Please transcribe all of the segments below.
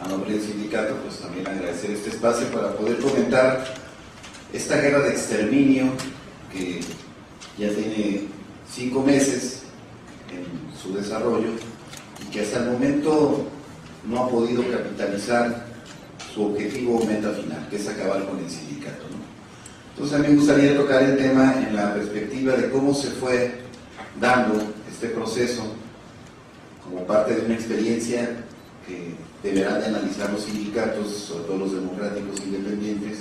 A nombre del sindicato, pues también agradecer este espacio para poder comentar esta guerra de exterminio que ya tiene 5 meses en su desarrollo y que hasta el momento no ha podido capitalizar su objetivo o meta final, que es acabar con el sindicato, ¿no? Entonces a mí me gustaría tocar el tema en la perspectiva de cómo se fue dando este proceso como parte de una experiencia que deberán de analizar los sindicatos, sobre todo los democráticos independientes,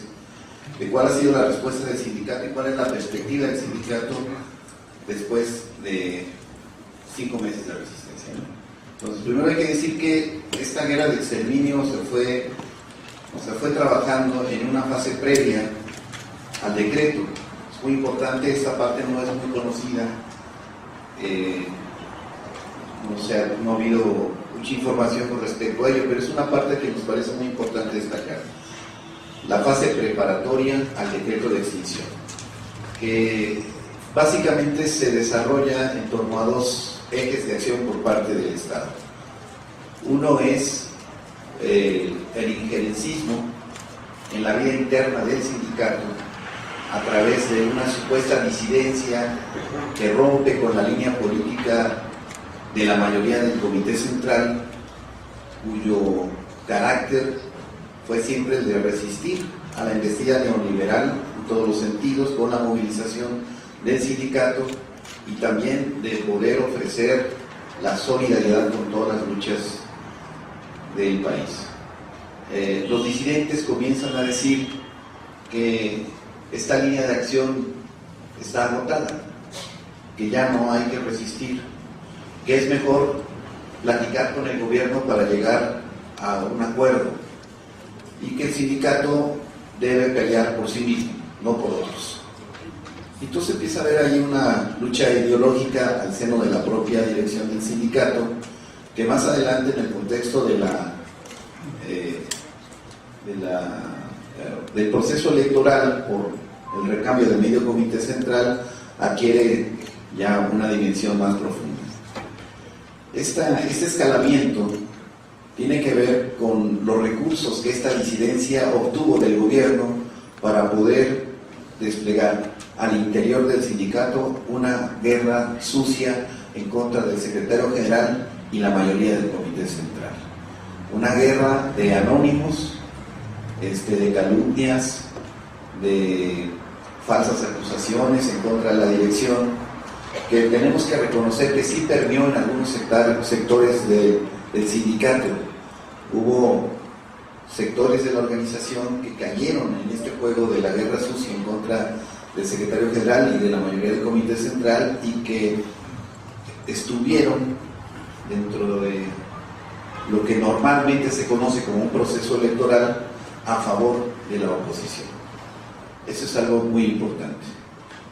de cuál ha sido la respuesta del sindicato y cuál es la perspectiva del sindicato después de 5 meses de resistencia, ¿no? Entonces, primero hay que decir que esta guerra de exterminio se fue trabajando en una fase previa al decreto. Es muy importante, esta parte no es muy conocida, no ha habido mucha información con respecto a ello, pero es una parte que nos parece muy importante destacar. La fase preparatoria al decreto de extinción, que básicamente se desarrolla en torno a 2 ejes de acción por parte del Estado. Uno es el injerencismo en la vida interna del sindicato a través de una supuesta disidencia que rompe con la línea política de la mayoría del Comité Central, cuyo carácter fue siempre el de resistir a la embestida neoliberal en todos los sentidos, con la movilización del sindicato y también de poder ofrecer la solidaridad con todas las luchas del país. Los disidentes comienzan a decir que esta línea de acción está agotada, que ya no hay que resistir, que es mejor platicar con el gobierno para llegar a un acuerdo y que el sindicato debe pelear por sí mismo, no por otros. Entonces empieza a haber ahí una lucha ideológica al seno de la propia dirección del sindicato, que más adelante, en el contexto del proceso electoral por el recambio del medio comité central, adquiere ya una dimensión más profunda. Este escalamiento tiene que ver con los recursos que esta disidencia obtuvo del gobierno para poder desplegar al interior del sindicato una guerra sucia en contra del secretario general y la mayoría del comité central. Una guerra de anónimos, de calumnias, de falsas acusaciones en contra de la dirección, que tenemos que reconocer que sí permeó en algunos sectores del sindicato. Hubo sectores de la organización que cayeron en este juego de la guerra sucia en contra del secretario general y de la mayoría del comité central, y que estuvieron dentro de lo que normalmente se conoce como un proceso electoral a favor de la oposición. Eso es algo muy importante.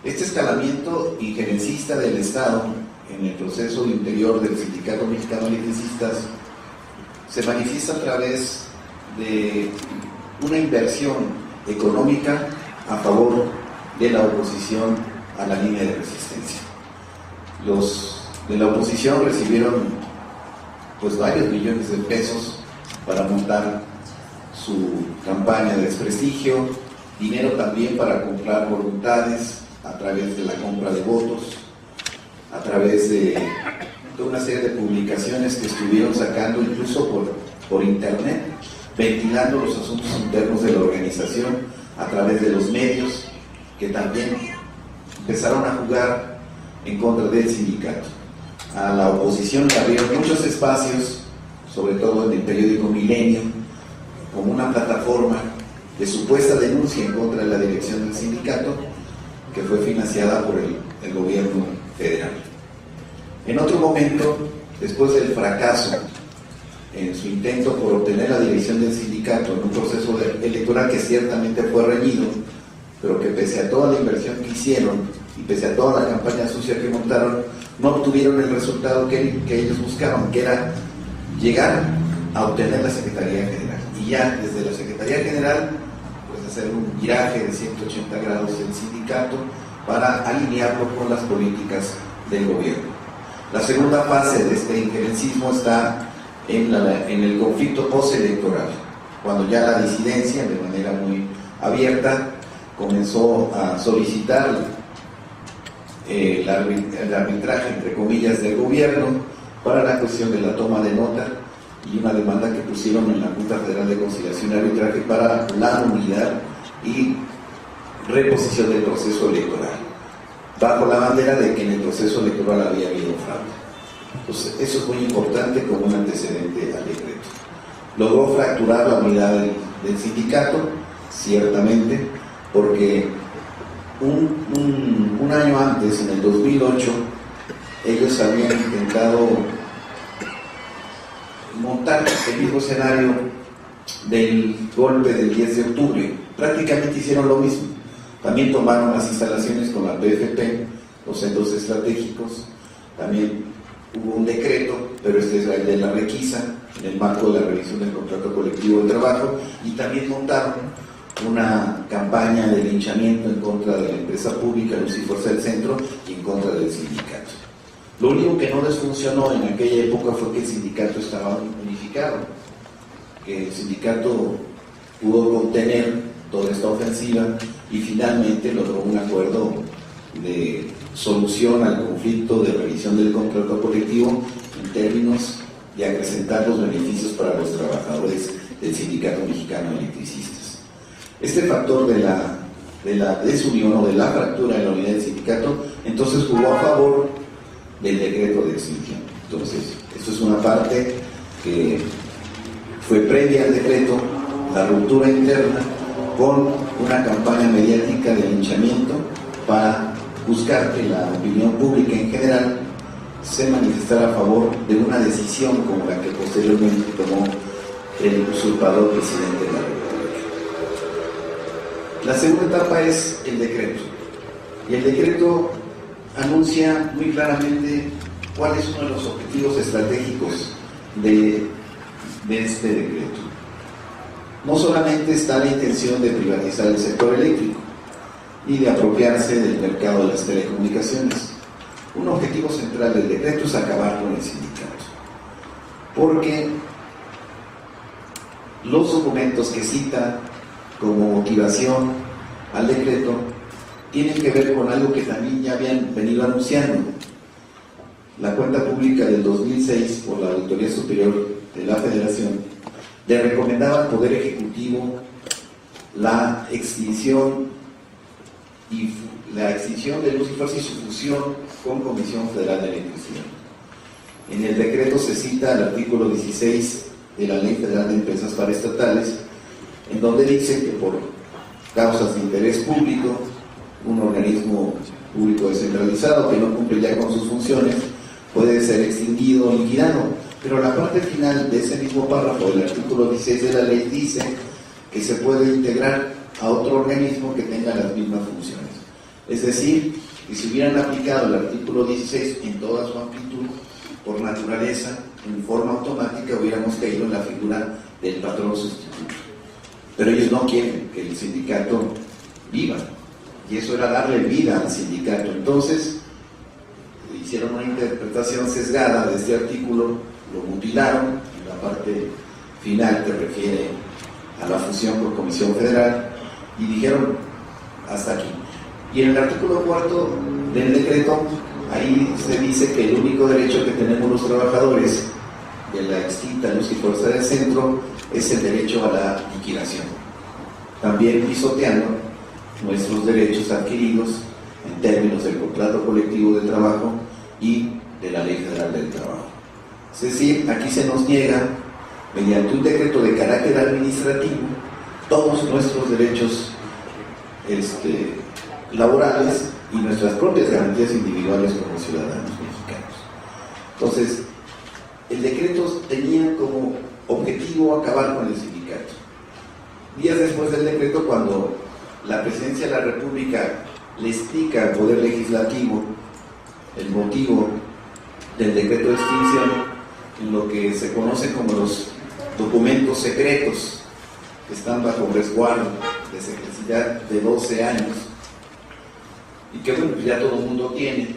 Este escalamiento injerencista del Estado en el proceso interior del Sindicato Mexicano de Electricistas se manifiesta a través de una inversión económica a favor de la oposición a la línea de resistencia. Los de la oposición recibieron pues varios millones de pesos para montar su campaña de desprestigio, dinero también para comprar voluntades a través de la compra de votos, a través de toda una serie de publicaciones que estuvieron sacando incluso por internet, ventilando los asuntos internos de la organización a través de los medios, que también empezaron a jugar en contra del sindicato. A la oposición le abrieron muchos espacios, sobre todo en el periódico Milenio, como una plataforma de supuesta denuncia en contra de la dirección del sindicato, que fue financiada por el gobierno federal. En otro momento, después del fracaso en su intento por obtener la dirección del sindicato en un proceso electoral que ciertamente fue reñido, pero que pese a toda la inversión que hicieron y pese a toda la campaña sucia que montaron, no obtuvieron el resultado que ellos buscaban, que era llegar a obtener la Secretaría General. Y ya desde la Secretaría General, pues hacer un viraje de 180 grados del sindicato para alinearlo con las políticas del gobierno. La segunda fase de este injerencismo está en el conflicto postelectoral, cuando ya la disidencia, de manera muy abierta, comenzó a solicitar el arbitraje, entre comillas, del gobierno para la cuestión de la toma de nota y una demanda que pusieron en la Junta Federal de Conciliación y Arbitraje para la nulidad y reposición del proceso electoral, bajo la bandera de que en el proceso electoral había habido fraude. Entonces, eso es muy importante como un antecedente al decreto. Logró fracturar la unidad del sindicato, ciertamente, porque un año antes, en el 2008, ellos habían intentado montar el mismo escenario del golpe del 10 de octubre. Prácticamente hicieron lo mismo. También tomaron las instalaciones con la PFP, los centros estratégicos. También hubo un decreto, pero este es el de la requisa, en el marco de la revisión del contrato colectivo de trabajo, y también montaron una campaña de linchamiento en contra de la empresa pública Luz y Fuerza del Centro y en contra del sindicato. Lo único que no les funcionó en aquella época fue que el sindicato estaba unificado, que el sindicato pudo contener toda esta ofensiva y finalmente logró un acuerdo de solución al conflicto de revisión del contrato colectivo en términos de acrecentar los beneficios para los trabajadores del Sindicato Mexicano de Electricistas. Este factor de la desunión o de la fractura en la unidad del sindicato entonces jugó a favor del decreto de extinción. Entonces, esto es una parte que fue previa al decreto, la ruptura interna con una campaña mediática de linchamiento para buscar que la opinión pública en general se manifestara a favor de una decisión como la que posteriormente tomó el usurpador presidente de la República. La segunda etapa es el decreto, y el decreto anuncia muy claramente cuál es uno de los objetivos estratégicos de este decreto. No solamente está la intención de privatizar el sector eléctrico y de apropiarse del mercado de las telecomunicaciones. Un objetivo central del decreto es acabar con el sindicato, porque los documentos que cita como motivación al decreto tienen que ver con algo que también ya habían venido anunciando. La cuenta pública del 2006 por la Auditoría Superior de la Federación le recomendaba al Poder Ejecutivo la extinción de Luz y Fuerza y su fusión con Comisión Federal de Electricidad. En el decreto se cita el artículo 16 de la Ley Federal de Empresas Paraestatales, en donde dice que por causas de interés público, un organismo público descentralizado que no cumple ya con sus funciones puede ser extinguido o liquidado. Pero la parte final de ese mismo párrafo del artículo 16 de la ley dice que se puede integrar a otro organismo que tenga las mismas funciones. Es decir, que si hubieran aplicado el artículo 16 en toda su amplitud, por naturaleza, en forma automática, hubiéramos caído en la figura del patrón sustituto. Pero ellos no quieren que el sindicato viva, y eso era darle vida al sindicato. Entonces, hicieron una interpretación sesgada de este artículo, lo mutilaron en la parte final que refiere a la fusión con Comisión Federal, y dijeron hasta aquí. Y en el artículo 4 del decreto, ahí se dice que el único derecho que tenemos los trabajadores de la extinta Luz y Fuerza del Centro es el derecho a la liquidación, también pisoteando nuestros derechos adquiridos en términos del contrato colectivo de trabajo y de la Ley Federal del Trabajo. Es decir, aquí se nos niega, mediante un decreto de carácter administrativo, todos nuestros derechos laborales y nuestras propias garantías individuales como ciudadanos mexicanos. Entonces, el decreto tenía como objetivo acabar con el sindicato. Días después del decreto, cuando la Presidencia de la República le explica al Poder Legislativo el motivo del decreto de extinción, en lo que se conoce como los documentos secretos, que están bajo resguardo de secreticidad de 12 años, y que bueno, ya todo el mundo tiene,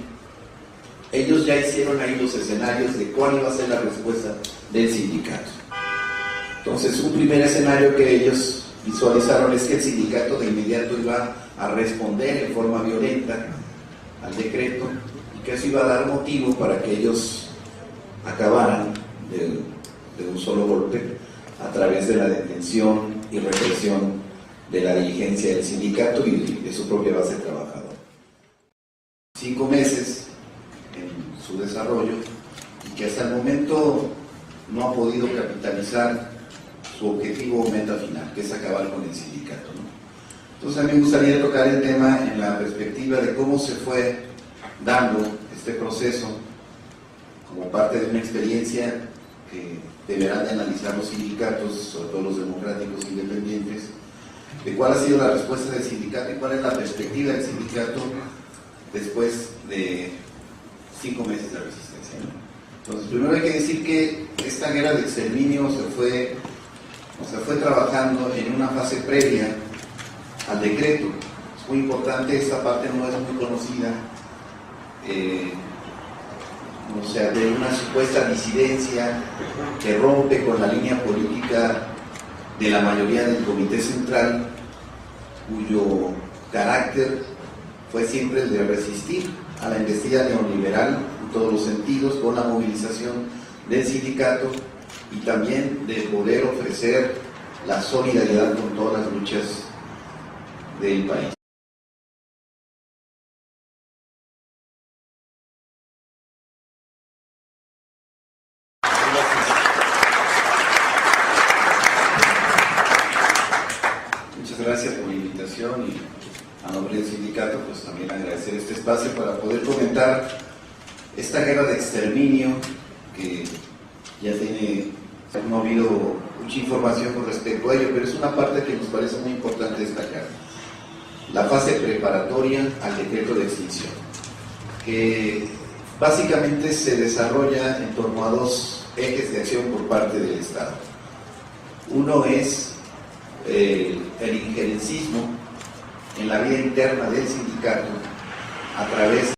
ellos ya hicieron ahí los escenarios de cuál iba a ser la respuesta del sindicato. Entonces, un primer escenario que ellos visualizaron es que el sindicato de inmediato iba a responder en forma violenta al decreto y que eso iba a dar motivo para que ellos acabaran de un solo golpe a través de la detención y represión de la dirigencia del sindicato y de su propia base trabajadora. 5 meses en su desarrollo y que hasta el momento no ha podido capitalizar su objetivo o meta final, que es acabar con el sindicato, ¿no? Entonces a mí me gustaría tocar el tema en la perspectiva de cómo se fue dando este proceso como parte de una experiencia que deberán de analizar los sindicatos, sobre todo los democráticos independientes, de cuál ha sido la respuesta del sindicato y cuál es la perspectiva del sindicato después de 5 meses de resistencia, ¿no? Entonces, primero hay que decir que esta guerra de exterminio se fue trabajando en una fase previa al decreto. Es muy importante, esta parte no es muy conocida, o sea, de una supuesta disidencia que rompe con la línea política de la mayoría del Comité Central, cuyo carácter fue siempre el de resistir a la embestida neoliberal en todos los sentidos, con la movilización del sindicato y también de poder ofrecer la solidaridad con todas las luchas del país. Muchas gracias por la invitación y a nombre del sindicato pues también agradecer este espacio para poder comentar esta guerra de exterminio que ya no ha habido mucha información con respecto a ello, pero es una parte que nos parece muy importante destacar. La fase preparatoria al decreto de extinción, que básicamente se desarrolla en torno a 2 ejes de acción por parte del Estado. Uno es el injerencismo en la vida interna del sindicato a través